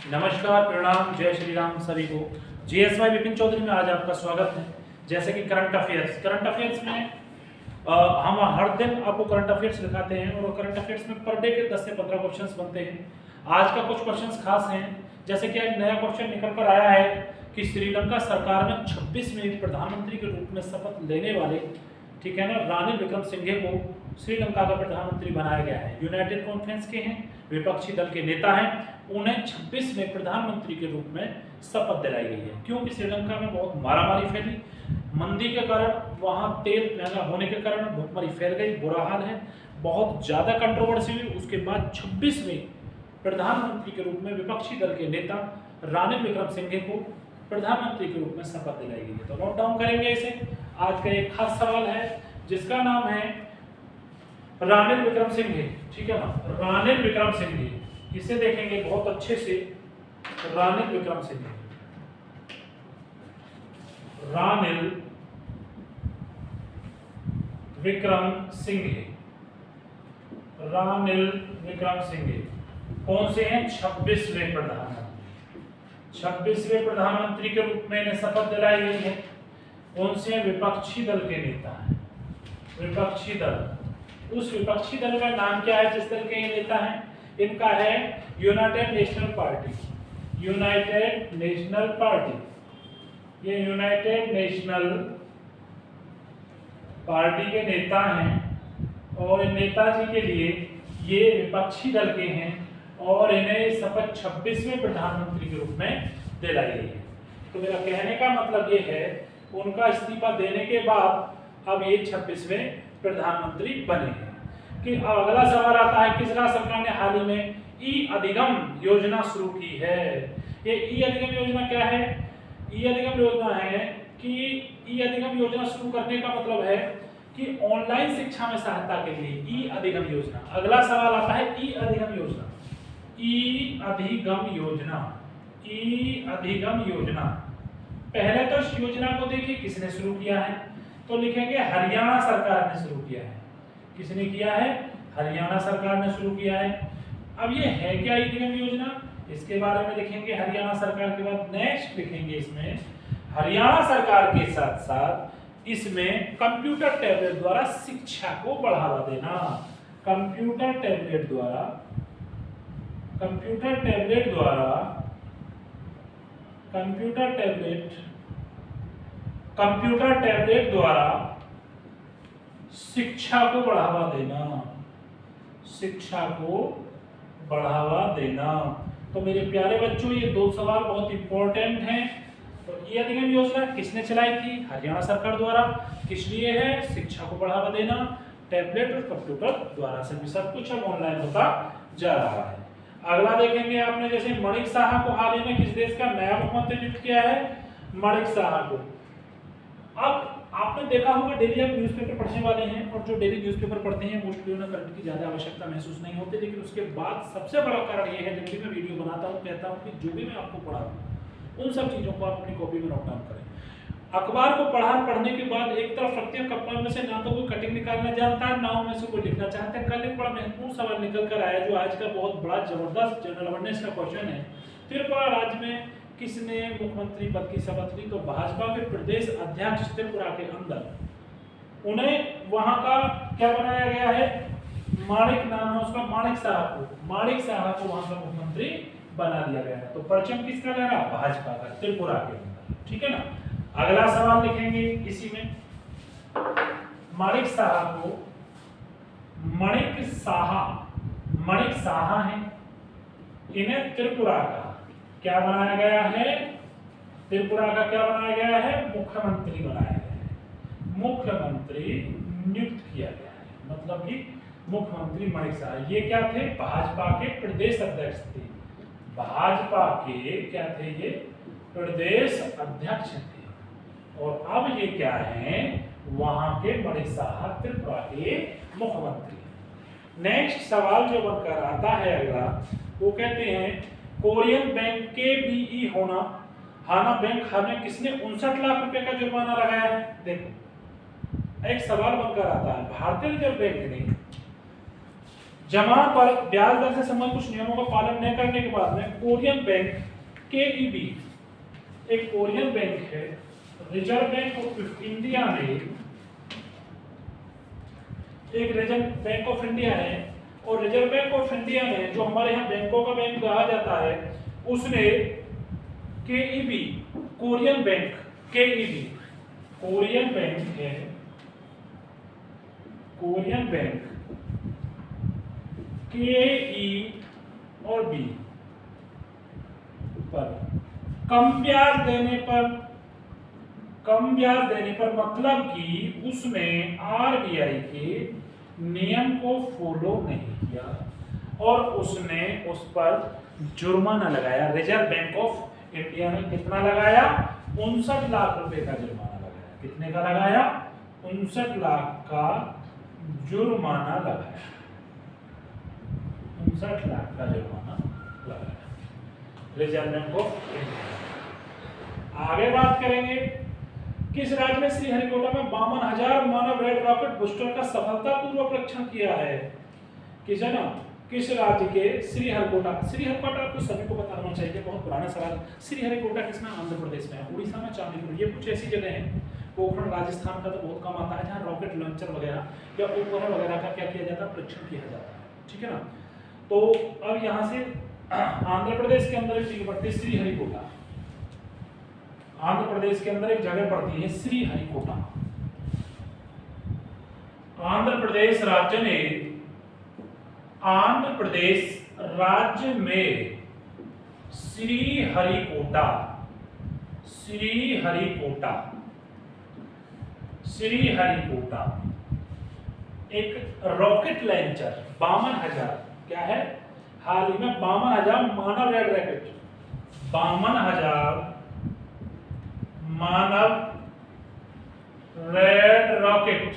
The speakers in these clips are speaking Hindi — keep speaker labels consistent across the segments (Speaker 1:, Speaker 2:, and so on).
Speaker 1: नमस्कार, प्रणाम, जय श्री राम सभी को। जीएसवाई विपिन चौधरी में आज आपका स्वागत है। जैसे कि करंट अफेयर्स में हम हर दिन आपको करंट अफेयर्स दिखाते हैं और करंट अफेयर्स में पर डे के 10 से 15 क्वेश्चंस बनते हैं। आज का कुछ क्वेश्चंस खास हैं, जैसे कि एक नया क्वेश्चन निकल कर आया है कि श्रीलंका सरकार में 26वें प्रधानमंत्री के रूप में शपथ लेने वाले, ठीक है ना, रानिल विक्रमसिंघे को श्रीलंका का प्रधानमंत्री बनाया गया है। यूनाइटेड कॉन्फ्रेंस के हैं, विपक्षी दल के नेता हैं, उन्हें 26वें प्रधानमंत्री के रूप में शपथ दिलाई गई है। क्योंकि श्रीलंका में बहुत मारामारी फैली, मंदी के कारण, वहां तेल महंगा होने के कारण भुखमरी फैल गई, बुरा हाल है, बहुत ज्यादा कंट्रोवर्सी हुई। उसके बाद 26वें प्रधानमंत्री के रूप में विपक्षी दल के नेता रानिल विक्रमसिंघे को प्रधानमंत्री के रूप में शपथ दिलाई गई है। तो नोट डाउन करेंगे इसे। आज का एक खास सवाल है जिसका नाम है रानिल विक्रमसिंघे, ठीक है ना, रानिल विक्रमसिंघे। इसे देखेंगे बहुत अच्छे से। रानिल विक्रमसिंघे, रानिल विक्रमसिंघे, रानिल विक्रमसिंघे कौन से हैं? 26वें प्रधानमंत्री। 26वें प्रधानमंत्री के रूप में इन्हें शपथ दिलाई गई है। कौन से हैं? विपक्षी दल के नेता हैं। विपक्षी दल, उस विपक्षी दल का नाम क्या है जिस दल के ये नेता हैं? इनका है United national party. United national party, ये यूनाइटेड नेशनल पार्टी के नेता हैं और नेताजी के लिए ये विपक्षी दल के हैं और इन्हें शपथ 26वें प्रधानमंत्री के रूप में दिलाई गई है। तो मेरा कहने का मतलब ये है, उनका इस्तीफा देने के बाद अब ये 26वें प्रधानमंत्री बने हैं। कि अब अगला सवाल आता है, किस राज्य सरकार ने हाल ही में ई अधिगम योजना शुरू की है? ये ई अधिगम योजना क्या है? ई अधिगम योजना है कि ई अधिगम योजना शुरू करने का मतलब है कि ऑनलाइन शिक्षा में सहायता के लिए ई अधिगम योजना। अगला सवाल आता है ई अधिगम योजना। ई अधिगम योजना, ई अधिगम योजना, पहले तो इस योजना को देखिए किसने शुरू किया है, तो लिखेंगे हरियाणा सरकार ने शुरू किया है। किसने किया है? हरियाणा सरकार ने शुरू किया है। अब ये है क्या ई अधिगम योजना? इसके बारे में लिखेंगे हरियाणा सरकार के बाद। नेक्स्ट लिखेंगे इसमें हरियाणा सरकार के साथ साथ इसमें कंप्यूटर टैबलेट द्वारा शिक्षा को बढ़ावा देना। कंप्यूटर टैबलेट द्वारा, कंप्यूटर टैबलेट द्वारा, कंप्यूटर टैबलेट, कंप्यूटर टैबलेट द्वारा शिक्षा को बढ़ावा देना। शिक्षा को बढ़ावा देना। तो मेरे प्यारे बच्चों, ये दो सवाल बहुत इंपॉर्टेंट हैं। तो ये अधिगम योजना किसने चलाई थी? हरियाणा सरकार द्वारा। किस लिए है? शिक्षा को बढ़ावा देना। टैबलेट और कंप्यूटर द्वारा से भी सब कुछ अब ऑनलाइन होता जा रहा है। अगला देखेंगे आपने, जैसे माणिक साहा को हाल ही में किस देश का नया मुख्यमंत्री नियुक्त किया है? माणिक साहा को। अब आपने देखा होगा, डेली आप न्यूज़पेपर पढ़ने वाले हैं और जो डेली न्यूज़पेपर पढ़ते हैं मोस्टली उन्हें करंट की ज़्यादा आवश्यकता महसूस नहीं होती। लेकिन उसके बाद सबसे बड़ा कारण ये है, जब भी मैं वीडियो बनाता हूँ कहता हूँ कि जो भी मैं आपको पढ़ा हूँ उन सब चीज़ों को आप अपनी कॉपी में नोट डाउन करें। अखबार को पढ़ने के बाद एक तरफ रखते हैं, कपड़ा में से ना तो कोई कटिंग निकालना जानता है, ना में से कोई लिखना चाहता है। कल एक बड़ा महत्वपूर्ण सवाल निकल कर आया जो आज का बहुत बड़ा जबरदस्त जनरल अवेयरनेस का क्वेश्चन है। त्रिपुरा राज्य में किसने मुख्यमंत्री पद की शपथ ली? तो भाजपा के प्रदेश अध्यक्ष त्रिपुरा के अंदर, उन्हें वहां का क्या बनाया गया है? माणिक नाम है उसका, माणिक साहा को, माणिक साहा को वहां का मुख्यमंत्री बना दिया गया है। तो परचम किसका लहरा? भाजपा का, त्रिपुरा के अंदर, ठीक है ना। अगला सवाल लिखेंगे इसी में, माणिक साहा को, माणिक साहा, माणिक साहा है, इन्हें त्रिपुरा का क्या बनाया गया है? त्रिपुरा का क्या बनाया गया है? मुख्यमंत्री बनाया गया है। मुख्यमंत्री नियुक्त किया गया है, मतलब कि मुख्यमंत्री माणिक साहा। ये क्या थे? भाजपा के प्रदेश अध्यक्ष थे। भाजपा के क्या थे? ये प्रदेश अध्यक्ष थे। और अब ये क्या हैं? वहां के माणिक साहा त्रिपुरा के मुख्यमंत्री। नेक्स्ट सवाल जो बनकर आता है अगला, वो कहते हैं कोरियन बैंक के बीई होना, हाना बैंक हमें किसने 59 लाख रुपए का जुर्माना लगाया है? देखो एक सवाल बनकर आता है, भारतीय रिजर्व बैंक ने जमा पर ब्याज दर से संबंधित कुछ नियमों का पालन न करने के बाद में कोरियन बैंक केईबी, एक कोरियन बैंक है, रिजर्व बैंक ऑफ इंडिया ने, एक रिजर्व बैंक ऑफ इंडिया है, और रिजर्व बैंक ऑफ इंडिया ने, जो हमारे यहाँ बैंकों का बैंक कहा जाता है, उसने केईबी, कोरियन बैंक, केईबी कोरियन बैंक है, कोरियन बैंक केई और बी पर कम ब्याज देने पर, कम ब्याज देने पर मतलब कि उसने आरबीआई के नियम को फॉलो नहीं किया और उसने उस पर जुर्माना लगाया। रिजर्व बैंक ऑफ इंडिया ने कितना लगाया? 59 लाख रुपए का जुर्माना लगाया। कितने का लगाया? 59 लाख का जुर्माना लगाया। 59 लाख का जुर्माना लगाया रिजर्व बैंक ऑफ इंडिया। आगे बात करेंगे, किस राज्य ने श्रीहरिकोटा में 52,000 मानव रेड रॉकेट बूस्टर का सफलतापूर्वक परीक्षण किया है? किस है ना, किस राज्य के? श्रीहरिकोटा। श्रीहरिकोटा आपको सभी को पता होना चाहिए, बहुत पुराना सवाल। श्रीहरिकोटा किसमें? आंध्र प्रदेश में है। उड़ीसा में चांदीपुर। ये कुछ ऐसी जगह है, पोखरण राजस्थान का तो बहुत कम आता है, जहाँ रॉकेट लॉन्चर वगैरह या उपग्रह वगैरह का क्या किया जाता है? परीक्षण किया जाता है। ठीक है ना। तो अब यहाँ से आंध्र प्रदेश के अंदर एक जगह पड़ती है श्रीहरिकोटा। आंध्र प्रदेश के अंदर एक जगह पड़ती है श्रीहरिकोटा। आंध्र प्रदेश राज्य ने, आंध्र प्रदेश राज्य में श्रीहरिकोटा, श्रीहरिकोटा, श्रीहरिकोटा एक रॉकेट लॉन्चर 52,000, क्या है? हाल ही में 52,000 मानव रेड रॉकेट, 52,000 मानव रेड रॉकेट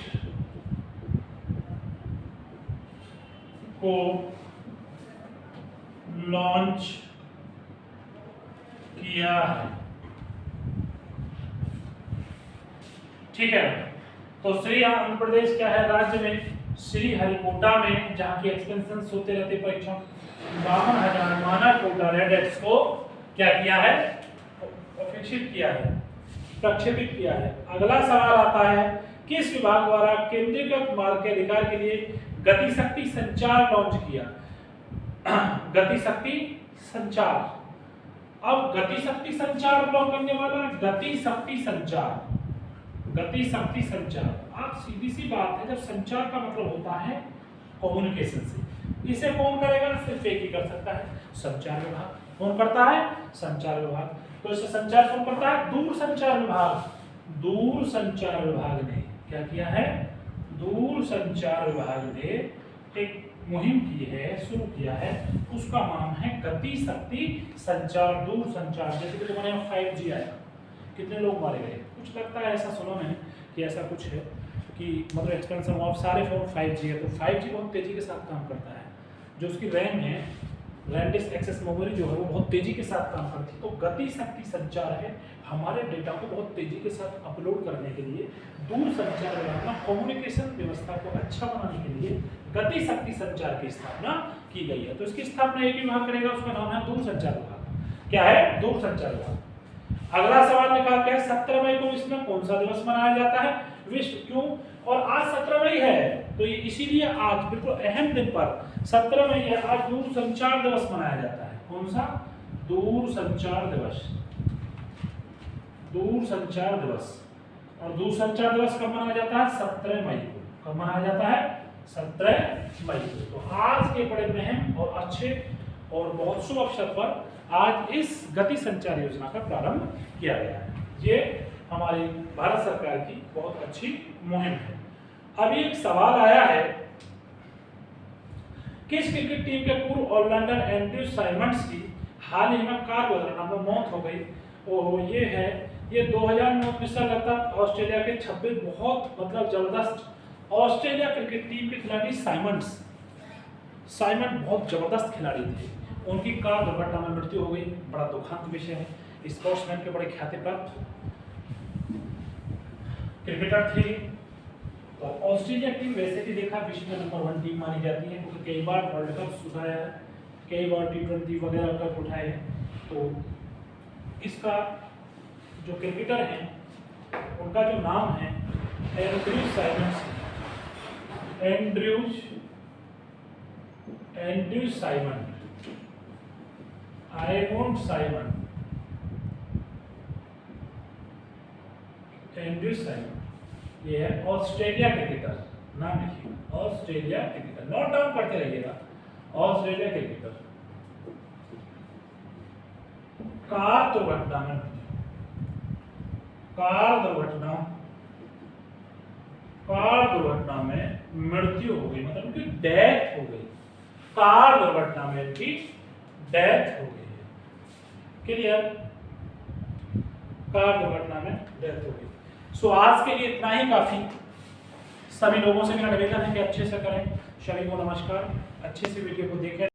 Speaker 1: को लॉन्च किया है। ठीक है। तो श्री आंध्र प्रदेश क्या है? राज्य में श्रीहरिकोटा में, जहां की एक्सपेंशन होते रहते परीक्षण, 52,000 मानव कोटा रेडेट्स को क्या किया है? प्रक्षेपित किया है, प्रक्षेपित किया है। अगला सवाल आता है, किस विभाग द्वारा केंद्रीकृत मार्ग के अधिकार के लिए गति शक्ति संचार लॉन्च किया? गति शक्ति संचार। अब गति शक्ति संचार ब्लॉक करने वाला गति शक्ति संचार, गति शक्ति संचार। आप सीधी सी बात है, जब संचार का मतलब होता है कम्युनिकेशन से, इसे कौन करेगा? सिर्फ एक ही कर सकता है, संचार विभाग। कौन करता है? संचार विभाग। तो इसे संचार कौन करता है? दूर संचार विभाग। दूर संचार विभाग ने क्या किया है? दूर संचार विभाग ने एक मुहिम की है, शुरू किया है, उसका नाम है गति शक्ति संचार, दूर संचार। जैसे कि तुम्हारे यहाँ 5G आया, कितने लोग मारे गए? कुछ लगता है, ऐसा सुना मैंने कि ऐसा कुछ है कि मतलब एक्सपेंशन ऑफ सारे फोन 5G है। तो 5G बहुत तेजी के साथ काम करता है, जो उसकी रैम है, रैम डिस्क एक्सेस मेमोरी जो है वो बहुत तेजी के साथ काम करती है। तो गति शक्ति संचार है, हमारे डेटा को बहुत तेजी के साथ अपलोड करने के लिए दूर संचार व्यवस्था, कम्युनिकेशन व्यवस्था को अच्छा बनाने के लिए गति शक्ति संचार की स्थापना की गई है। तो इसकी स्थापना एक विभाग करेगा, उसका नाम है दूर संचार विभाग। क्या है? दूर संचार विभाग। अगला सवाल निकाल के 17 मई को विश्व में कौन सा दिवस मनाया जाता है? विश्व क्यों? और आज 17 मई है, तो ये इसीलिए आज बिल्कुल अहम दिन पर 17 मई है, आज दूर संचार दिवस मनाया जाता है। कौन सा? दूर संचार दिवस, दूर संचार दिवस। और दूर संचार दिवस कब मनाया जाता है? 17 मई को। कब मनाया जाता है? 17 मई को। तो आज के बड़े अहम और अच्छे और बहुत शुभ अवसर पर आज इस गति संचार योजना का प्रारंभ किया गया है। ये हमारी भारत सरकार की बहुत अच्छी मुहिम है। अभी एक सवाल आया है, किस क्रिकेट टीम के पूर्व ऑलराउंडर एंड्रयू साइमंड्स की हाल ही में कार दुर्घटना में मौत हो गई? और ये है, ये 2009 में लगता ऑस्ट्रेलिया के 26 बहुत मतलब जबरदस्त ऑस्ट्रेलिया क्रिकेट टीम के खिलाड़ी साइमंड्स, साइमंड बहुत जबरदस्त खिलाड़ी थे, उनकी कार दुर्घटना में मृत्यु हो गई। बड़ा दुखद विषय है। स्पोर्ट्समैन के बड़े ख्याति प्राप्त क्रिकेटर थे तो ऑस्ट्रेलिया टीम वैसे भी देखा विश्व में नंबर 1 टीम मानी जाती है, क्योंकि कई बार वर्ल्ड कप उठाया है, कई बार T20 वगैरह कप उठाए हैं। तो इसका जो क्रिकेटर हैं उनका जो नाम है एंड्रयूज साइमंड्स, एंड्रयूज साइमंड, आयमोंड साइमंड, एंड्रयूज साइमंड। ये है ऑस्ट्रेलिया क्रिकेटर, नाम लिखिए ऑस्ट्रेलिया क्रिकेटर, नोट डाउन करते रहिएगा ऑस्ट्रेलिया क्रिकेटर। कार दुर्घटना में मृत्यु हो गई, मतलब उनकी डेथ हो गई, कार दुर्घटना में उनकी डेथ हो गई है। क्लियर? कार दुर्घटना में डेथ हो गई। सो आज के लिए इतना ही काफी। सभी लोगों से मेरा निवेदन है कि अच्छे से करें। सभी को नमस्कार, अच्छे से वीडियो को देखें।